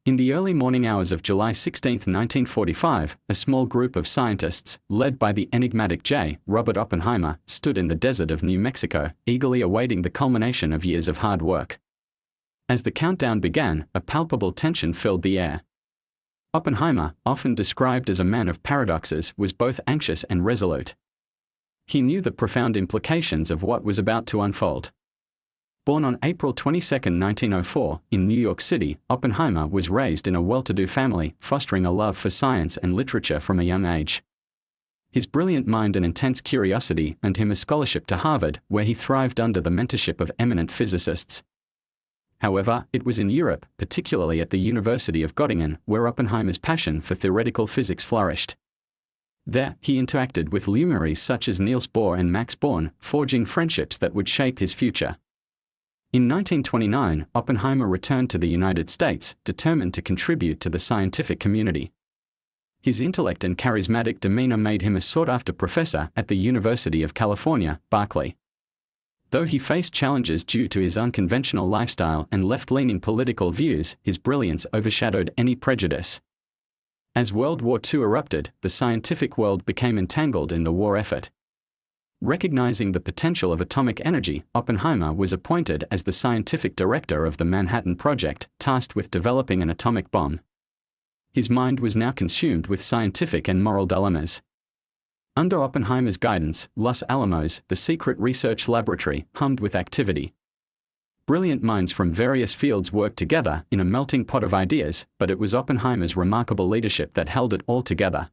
In the early morning hours of July 16, 1945, a small group of scientists, led by the enigmatic J. Robert Oppenheimer, stood in the desert of New Mexico, eagerly awaiting the culmination of years of hard work. As the countdown began, a palpable tension filled the air. Oppenheimer, often described as a man of paradoxes, was both anxious and resolute. He knew the profound implications of what was about to unfold. Born on April 22, 1904, in New York City, Oppenheimer was raised in a well-to-do family, fostering a love for science and literature from a young age. His brilliant mind and intense curiosity earned him a scholarship to Harvard, where he thrived under the mentorship of eminent physicists. However, it was in Europe, particularly at the University of Göttingen, where Oppenheimer's passion for theoretical physics flourished. There, he interacted with luminaries such as Niels Bohr and Max Born, forging friendships that would shape his future. In 1929, Oppenheimer returned to the United States, determined to contribute to the scientific community. His intellect and charismatic demeanor made him a sought-after professor at the University of California, Berkeley. Though he faced challenges due to his unconventional lifestyle and left-leaning political views, his brilliance overshadowed any prejudice. As World War II erupted, the scientific world became entangled in the war effort. Recognizing the potential of atomic energy, Oppenheimer was appointed as the scientific director of the Manhattan Project, tasked with developing an atomic bomb. His mind was now consumed with scientific and moral dilemmas. Under Oppenheimer's guidance, Los Alamos, the secret research laboratory, hummed with activity. Brilliant minds from various fields worked together in a melting pot of ideas, but it was Oppenheimer's remarkable leadership that held it all together.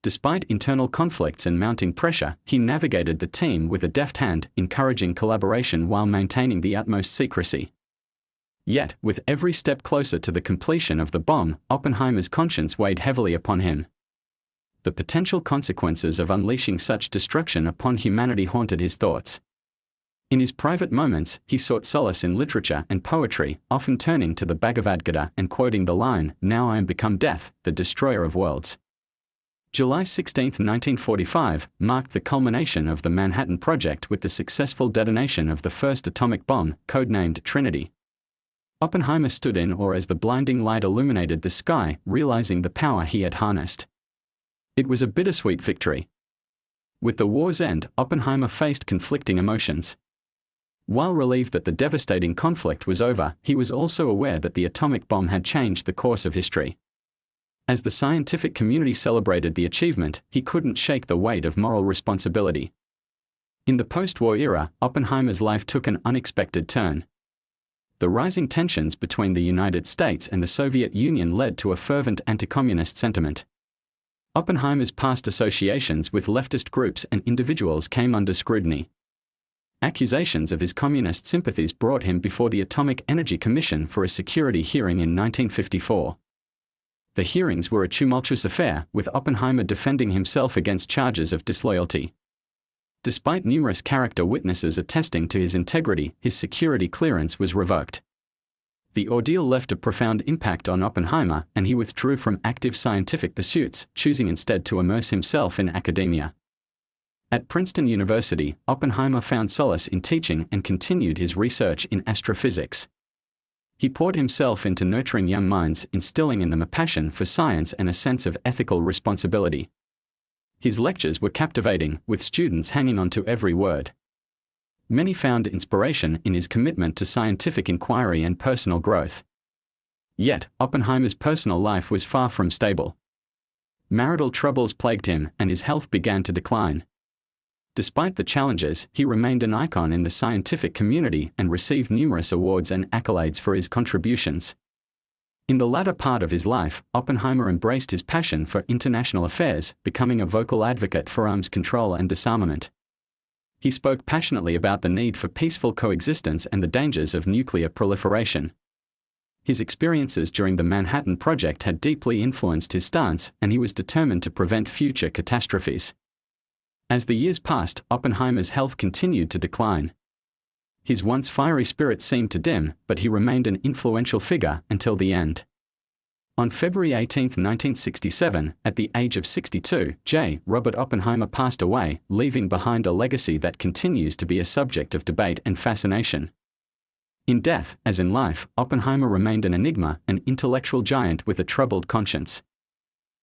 Despite internal conflicts and mounting pressure, he navigated the team with a deft hand, encouraging collaboration while maintaining the utmost secrecy. Yet, with every step closer to the completion of the bomb, Oppenheimer's conscience weighed heavily upon him. The potential consequences of unleashing such destruction upon humanity haunted his thoughts. In his private moments, he sought solace in literature and poetry, often turning to the Bhagavad Gita and quoting the line, "Now I am become death, the destroyer of worlds." July 16, 1945, marked the culmination of the Manhattan Project with the successful detonation of the first atomic bomb, codenamed Trinity. Oppenheimer stood in awe as the blinding light illuminated the sky, realizing the power he had harnessed. It was a bittersweet victory. With the war's end, Oppenheimer faced conflicting emotions. While relieved that the devastating conflict was over, he was also aware that the atomic bomb had changed the course of history. As the scientific community celebrated the achievement, he couldn't shake the weight of moral responsibility. In the post-war era, Oppenheimer's life took an unexpected turn. The rising tensions between the United States and the Soviet Union led to a fervent anti-communist sentiment. Oppenheimer's past associations with leftist groups and individuals came under scrutiny. Accusations of his communist sympathies brought him before the Atomic Energy Commission for a security hearing in 1954. The hearings were a tumultuous affair, with Oppenheimer defending himself against charges of disloyalty. Despite numerous character witnesses attesting to his integrity, his security clearance was revoked. The ordeal left a profound impact on Oppenheimer, and he withdrew from active scientific pursuits, choosing instead to immerse himself in academia. At Princeton University, Oppenheimer found solace in teaching and continued his research in astrophysics. He poured himself into nurturing young minds, instilling in them a passion for science and a sense of ethical responsibility. His lectures were captivating, with students hanging on to every word. Many found inspiration in his commitment to scientific inquiry and personal growth. Yet, Oppenheimer's personal life was far from stable. Marital troubles plagued him, and his health began to decline. Despite the challenges, he remained an icon in the scientific community and received numerous awards and accolades for his contributions. In the latter part of his life, Oppenheimer embraced his passion for international affairs, becoming a vocal advocate for arms control and disarmament. He spoke passionately about the need for peaceful coexistence and the dangers of nuclear proliferation. His experiences during the Manhattan Project had deeply influenced his stance, and he was determined to prevent future catastrophes. As the years passed, Oppenheimer's health continued to decline. His once fiery spirit seemed to dim, but he remained an influential figure until the end. On February 18, 1967, at the age of 62, J. Robert Oppenheimer passed away, leaving behind a legacy that continues to be a subject of debate and fascination. In death, as in life, Oppenheimer remained an enigma, an intellectual giant with a troubled conscience.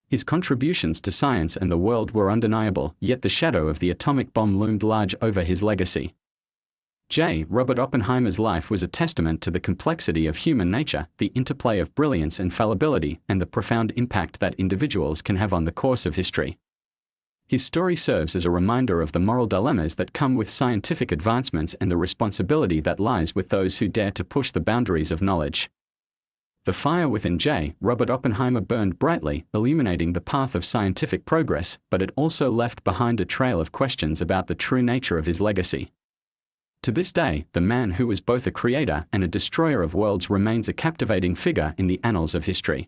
His contributions to science and the world were undeniable, yet the shadow of the atomic bomb loomed large over his legacy. Robert Oppenheimer's life was a testament to the complexity of human nature, the interplay of brilliance and fallibility, and the profound impact that individuals can have on the course of history. His story serves as a reminder of the moral dilemmas that come with scientific advancements and the responsibility that lies with those who dare to push the boundaries of knowledge. The fire within Robert Oppenheimer burned brightly, illuminating the path of scientific progress, but it also left behind a trail of questions about the true nature of his legacy. To this day, the man who was both a creator and a destroyer of worlds remains a captivating figure in the annals of history.